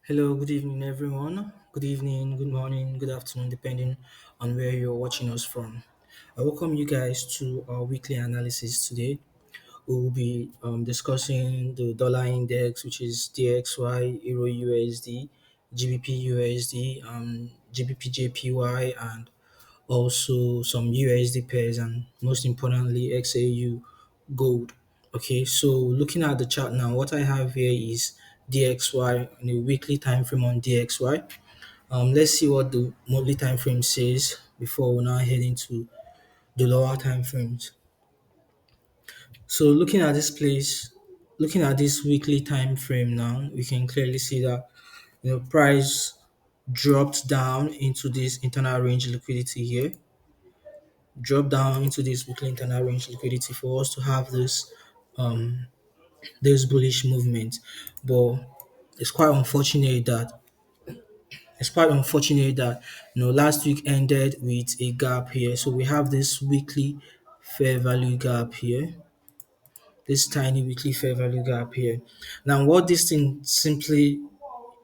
Hello, good evening, everyone. Good evening, good morning, good afternoon, depending on where you're watching us from. I welcome you guys to our weekly analysis today. We will be discussing the dollar index, which is DXY, Euro USD, GBP USD, GBPJPY, and also some USD pairs, and most importantly, XAU gold. Okay, so looking at the chart now, what I have here is DXY in a weekly time frame on DXY. Let's see what the monthly time frame says before we now head into the lower time frames. So looking at this weekly time frame now, we can clearly see that price dropped down into this internal range liquidity here, drop down into this weekly internal range liquidity for us to have um this bullish movement. But it's quite unfortunate that last week ended with a gap here. So we have this weekly fair value gap here, this tiny weekly fair value gap here. Now what this thing simply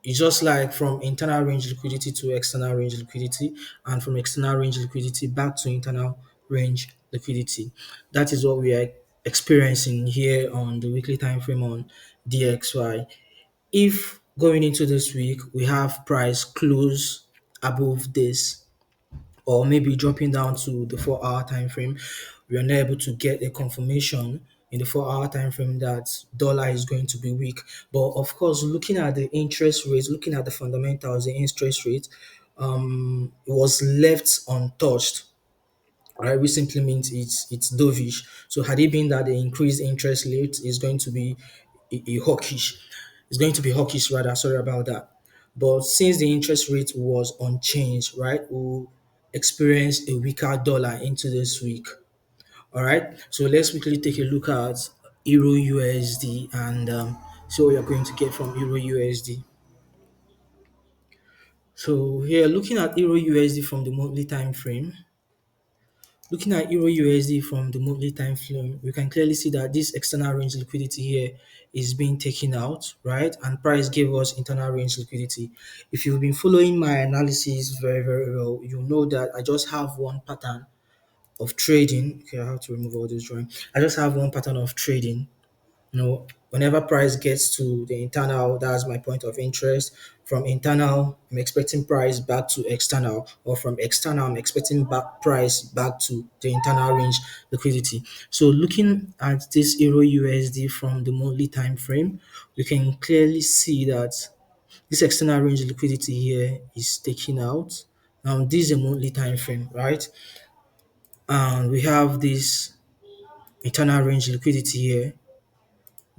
it's just like from internal range liquidity to external range liquidity, and from external range liquidity back to internal range liquidity. That is what we are experiencing here on the weekly time frame on DXY. If going into this week we have price close above this, or maybe dropping down to the 4 hour time frame, we are not able to get a confirmation in the 4 hour time frame that dollar is going to be weak. But of course, looking at the interest rates, looking at the fundamentals, the interest rate it was left untouched. Right, which simply means it's dovish. So had it been that the increased interest rate is going to be a hawkish, it's going to be hawkish rather. Sorry about that. But since the interest rate was unchanged, right, we'll experience a weaker dollar into this week. All right. So let's quickly take a look at Euro USD and see what we are going to get from Euro USD. So here, looking at Euro USD from the monthly time frame, looking at Euro USD from the monthly time frame, we can clearly see that this external range liquidity here is being taken out, right? And price gave us internal range liquidity. If you've been following my analysis very, very well, you know that I just have one pattern of trading. Okay, I have to remove all this drawing. I just have one pattern of trading. Whenever price gets to the internal, that's my point of interest. From internal, I'm expecting price back to external, or from external, I'm expecting back price back to the internal range liquidity. So looking at this Euro USD from the monthly time frame, we can clearly see that this external range liquidity here is taken out. Now this is a monthly time frame, right? And we have this internal range liquidity here,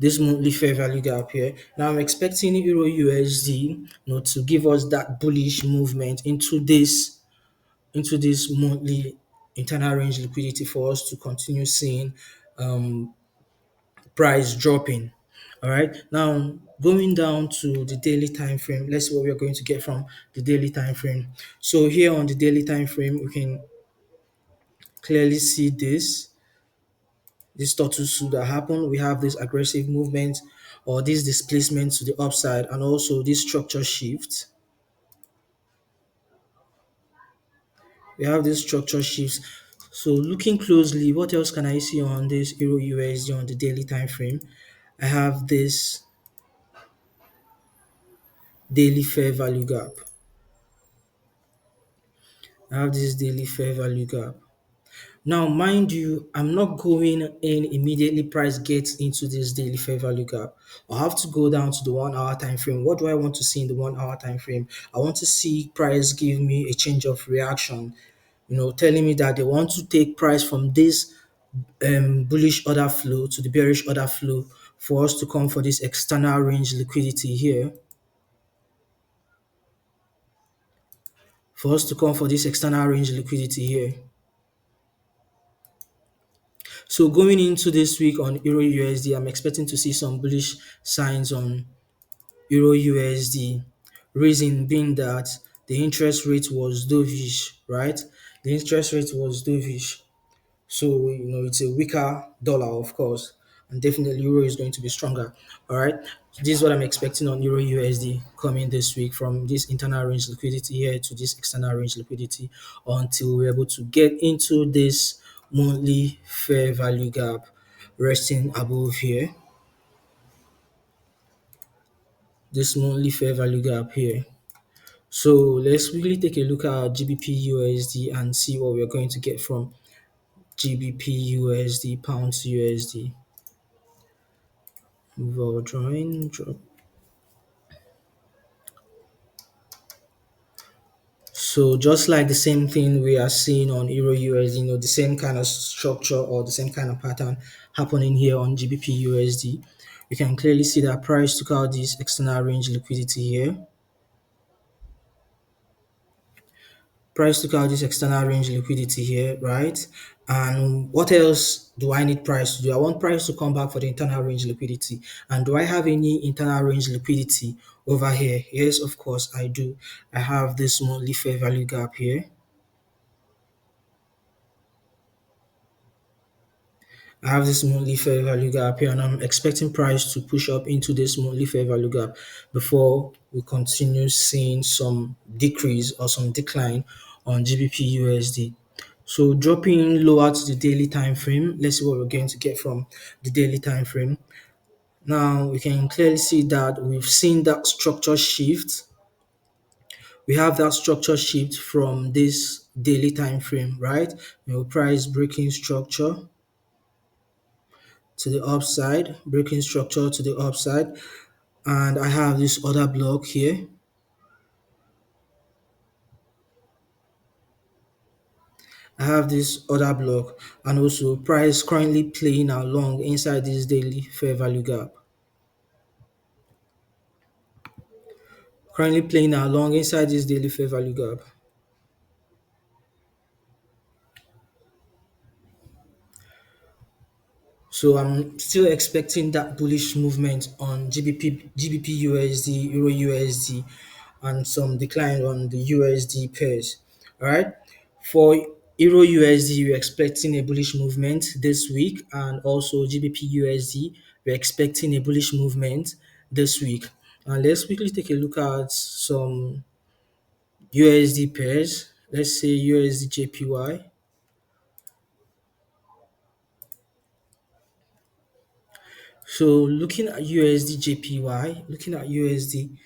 this monthly fair value gap here. Now I'm expecting Euro USD, to give us that bullish movement into this monthly internal range liquidity for us to continue seeing um, price dropping. All right. Now going down to the daily time frame, let's see what we are going to get from the daily time frame. So here on the daily time frame, we can clearly see this turtle soup that happened. We have this aggressive movement or this displacement to the upside, and also this structure shift. We have this structure shifts. So looking closely, what else can I see on this Euro USD on the daily time frame? I have this daily fair value gap. I have this daily fair value gap. Now, mind you, I'm not going in immediately price gets into this daily fair value gap. I have to go down to the 1 hour time frame. What do I want to see in the 1 hour time frame? I want to see price give me a change of reaction, telling me that they want to take price from this bullish order flow to the bearish order flow for us to come for this external range liquidity here. For us to come for this external range liquidity here. So going into this week on Euro USD, I'm expecting to see some bullish signs on Euro USD. Reason being that the interest rate was dovish, right? The interest rate was dovish. So, it's a weaker dollar, of course, and definitely euro is going to be stronger. All right. This is what I'm expecting on Euro USD coming this week from this internal range liquidity here to this external range liquidity until we're able to get into this monthly fair value gap resting above here. This monthly fair value gap here. So let's really take a look at GBPUSD and see what we're going to get from GBPUSD, pound to USD. Move our drawing, drop. So just like the same thing we are seeing on Euro USD, the same kind of structure or the same kind of pattern happening here on GBP USD. You can clearly see that price took out this external range liquidity here. Price took out this external range liquidity here, right? And what else do I need price to do? I want price to come back for the internal range liquidity. And do I have any internal range liquidity over here? Yes, of course I do. I have this monthly fair value gap here. I have this monthly fair value gap here, and I'm expecting price to push up into this monthly fair value gap before we continue seeing some decrease or some decline on GBP USD. So dropping lower to the daily time frame, let's see what we're going to get from the daily time frame. Now we can clearly see that we've seen that structure shift. We have that structure shift from this daily time frame, right? Price breaking structure to the upside, breaking structure to the upside, and I have this other block here. I have this other block, and also price currently playing along inside this daily fair value gap. Currently playing along inside this daily fair value gap. So I'm still expecting that bullish movement on GBP USD, Euro USD, and some decline on the USD pairs. All right. For Euro USD, we're expecting a bullish movement this week, and also GBP USD, we're expecting a bullish movement this week. And let's quickly take a look at some USD pairs. Let's say USD JPY. So looking at USD JPY, looking at USD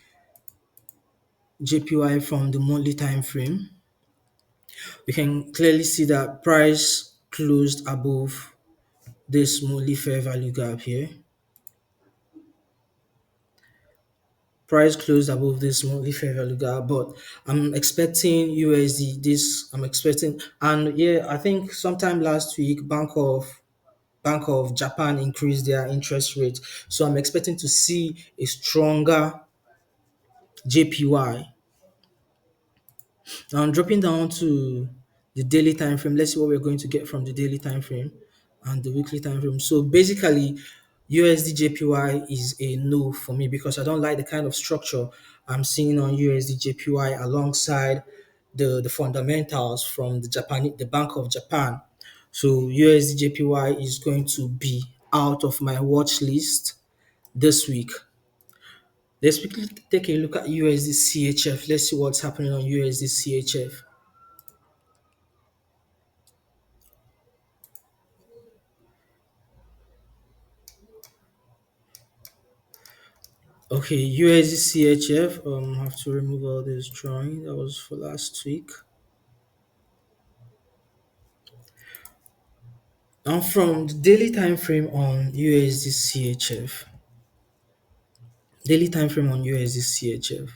JPY from the monthly time frame, we can clearly see that price closed above this monthly fair value gap here. Price closed above this monthly fair value gap, but I'm expecting USD this. I'm expecting, and yeah, I think sometime last week, Bank of Japan increased their interest rate, so I'm expecting to see a stronger JPY. Now dropping down to the daily time frame, let's see what we're going to get from the daily time frame and the weekly time frame. So basically, USD JPY is a no for me because I don't like the kind of structure I'm seeing on USD JPY alongside the fundamentals from the Bank of Japan. So USD JPY is going to be out of my watch list this week. Let's quickly take a look at USD CHF. Let's see what's happening on USD CHF. Okay, USD CHF. Have to remove all this drawing that was for last week. And from the daily time frame on USD CHF, daily time frame on USD CHF,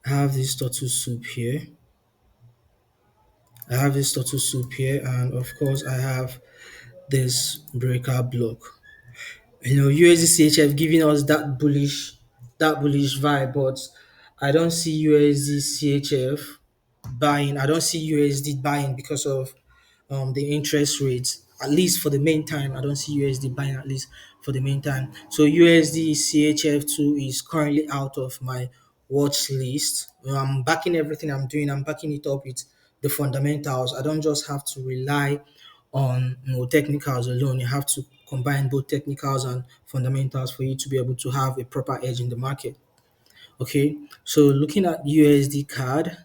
I have this turtle soup here. I have this turtle soup here, and of course, I have this breakout block. USD CHF giving us that bullish vibe, but I don't see USD CHF buying. I don't see USD buying because of the interest rates. At least for the meantime, I don't see USD buying at least for the meantime. So USD CHF2 is currently out of my watch list. I'm backing everything I'm doing. I'm backing it up with the fundamentals. I don't just have to rely on technicals alone. You have to combine both technicals and fundamentals for you to be able to have a proper edge in the market. Okay, so looking at USD card,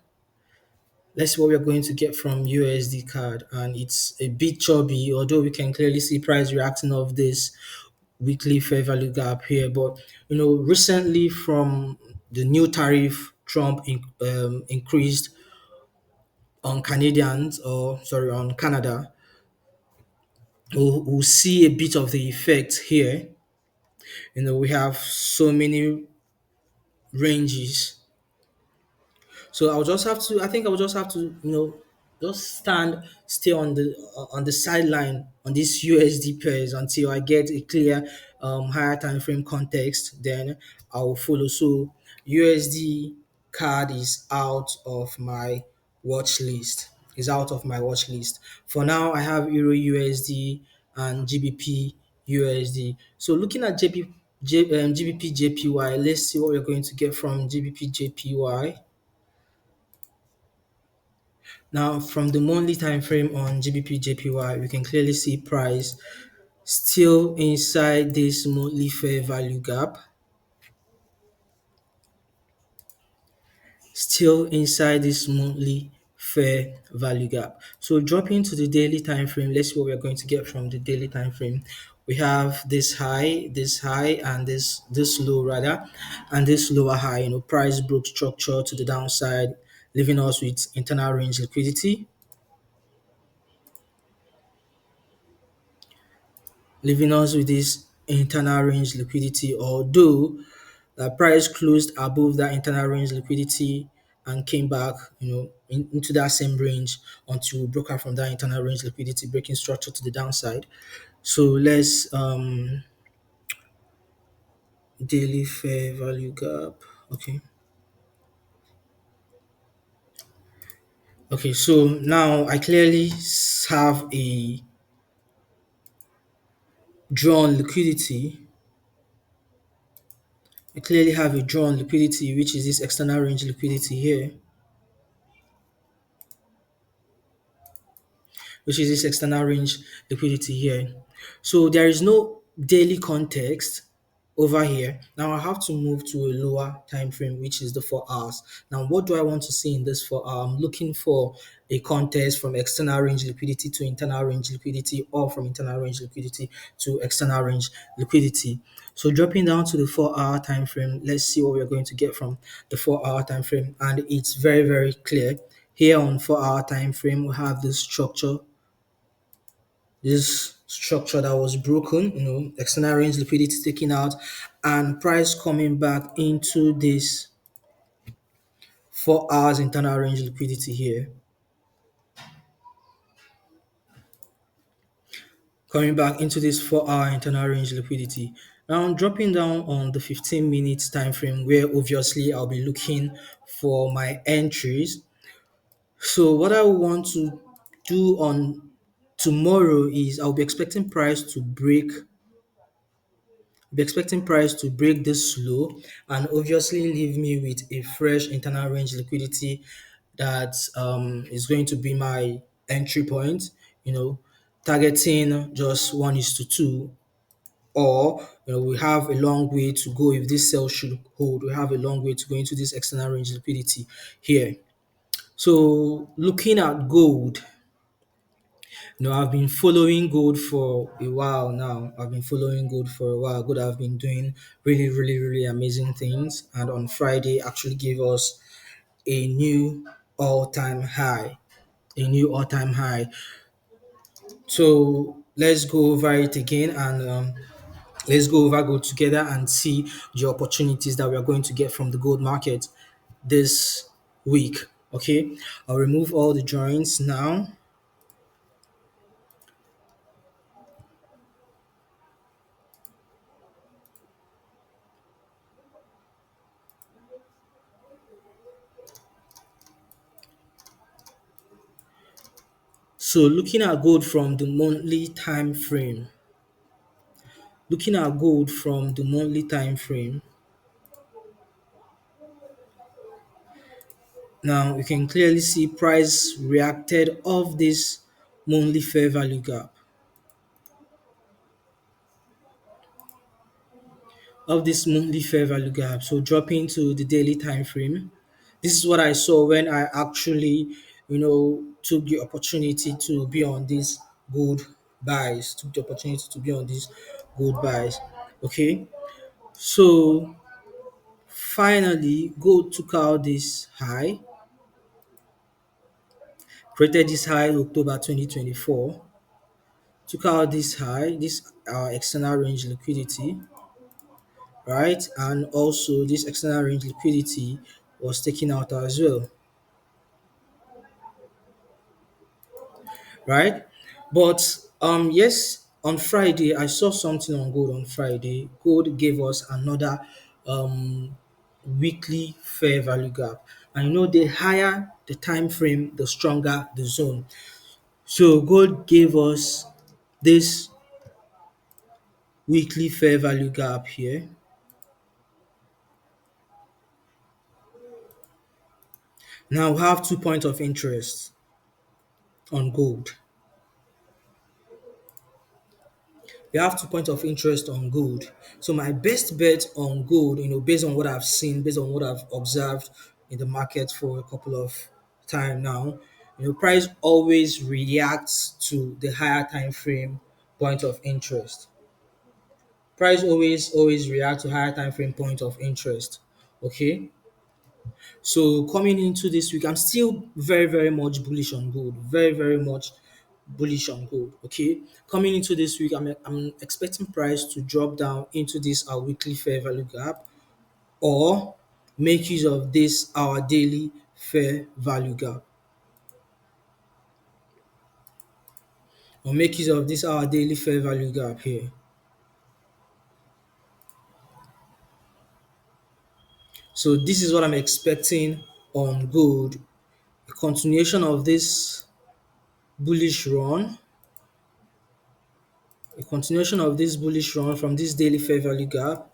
let's see what we're going to get from USD card, and it's a bit chubby, although we can clearly see price reacting of this weekly fair value gap here. But recently from the new tariff Trump increased on Canadians, or sorry, on Canada, we'll see a bit of the effect here. We have so many ranges. So I think I'll just have to, just stand stay on the sideline on these USD pairs until I get a clear higher time frame context. Then I'll follow. So USD card is out of my watch list. Is out of my watch list. For now, I have Euro USD and GBP USD. So looking at GBP JPY, let's see what we're going to get from GBP JPY. Now, from the monthly time frame on GBP JPY, we can clearly see price still inside this monthly fair value gap, still inside this monthly fair value gap. So dropping to the daily time frame, let's see what we're going to get from the daily time frame. We have this high, and this low rather, and this lower high. Price broke structure to the downside, leaving us with internal range liquidity. Leaving us with this internal range liquidity, although the price closed above that internal range liquidity and came back, into that same range until we broke out from that internal range liquidity, breaking structure to the downside. So let's daily fair value gap. Okay. Okay, so now I clearly have a drawn liquidity. I clearly have a drawn liquidity, which is this external range liquidity here, which is this external range liquidity here. So there is no daily context over here. Now I have to move to a lower time frame, which is the 4 hours. Now, what do I want to see in this 4 hour? I'm looking for a context from external range liquidity to internal range liquidity, or from internal range liquidity to external range liquidity. So dropping down to the 4 hour time frame, let's see what we're going to get from the 4 hour time frame. And it's very, very clear. Here on 4 hour time frame, we have this structure that was broken, external range liquidity taken out, and price coming back into this 4 hours internal range liquidity here. Coming back into this 4 hour internal range liquidity. Now I'm dropping down on the 15 minutes time frame, where obviously I'll be looking for my entries. So what I want to do on tomorrow is I'll be expecting price to break this low and obviously leave me with a fresh internal range liquidity that is going to be my entry point, targeting just 1:2, or we have a long way to go. If this sell should hold, we have a long way to go into this external range liquidity here. So looking at gold, I've been following gold for a while now. I've been following gold for a while. Gold have been doing really, really, really amazing things. And on Friday, actually gave us a new all-time high. A new all-time high. So let's go over it again, and let's go over gold together and see the opportunities that we are going to get from the gold market this week. Okay, I'll remove all the drawings now. So looking at gold from the monthly time frame, now you can clearly see price reacted off this monthly fair value gap. of this monthly fair value gap. So dropping to the daily time frame. This is what I saw when I actually, took the opportunity to be on these good buys. Took the opportunity to be on these good buys. Okay. So finally, gold took out this high, created this high in October 2024, took out this high, this external range liquidity, right? And also this external range liquidity was taken out as well, right? But yes, on Friday I saw something on gold on Friday. Gold gave us another um weekly fair value gap. And the higher the time frame, the stronger the zone. So gold gave us this weekly fair value gap here. Now we have 2 points of interest on gold. We have 2 points of interest on gold. So my best bet on gold, based on what I've seen, based on what I've observed in the market for a couple of time now, price always reacts to the higher time frame point of interest. Price always reacts to higher time frame point of interest. Okay. So coming into this week, I'm still very, very much bullish on gold. Very, very much bullish on gold. Okay. Coming into this week, I'm expecting price to drop down into this our weekly fair value gap, or make use of this our daily fair value gap. Or make use of this our daily fair value gap here. So this is what I'm expecting on gold. A continuation of this bullish run, from this daily fair value gap,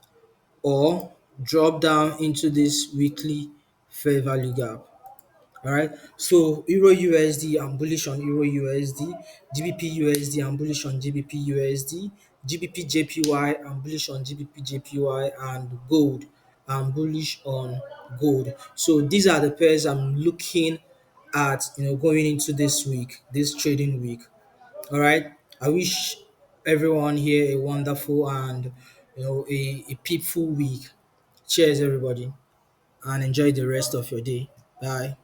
or drop down into this weekly fair value gap. All right. So Euro USD, I'm bullish on Euro USD. GBP USD, I'm bullish on GBP USD. GBP JPY, I'm bullish on GBP JPY, and gold, I'm bullish on gold. So these are the pairs I'm looking at, going into this week, this trading week. All right. I wish everyone here a wonderful and a peaceful week. Cheers, everybody, and enjoy the rest of your day. Bye.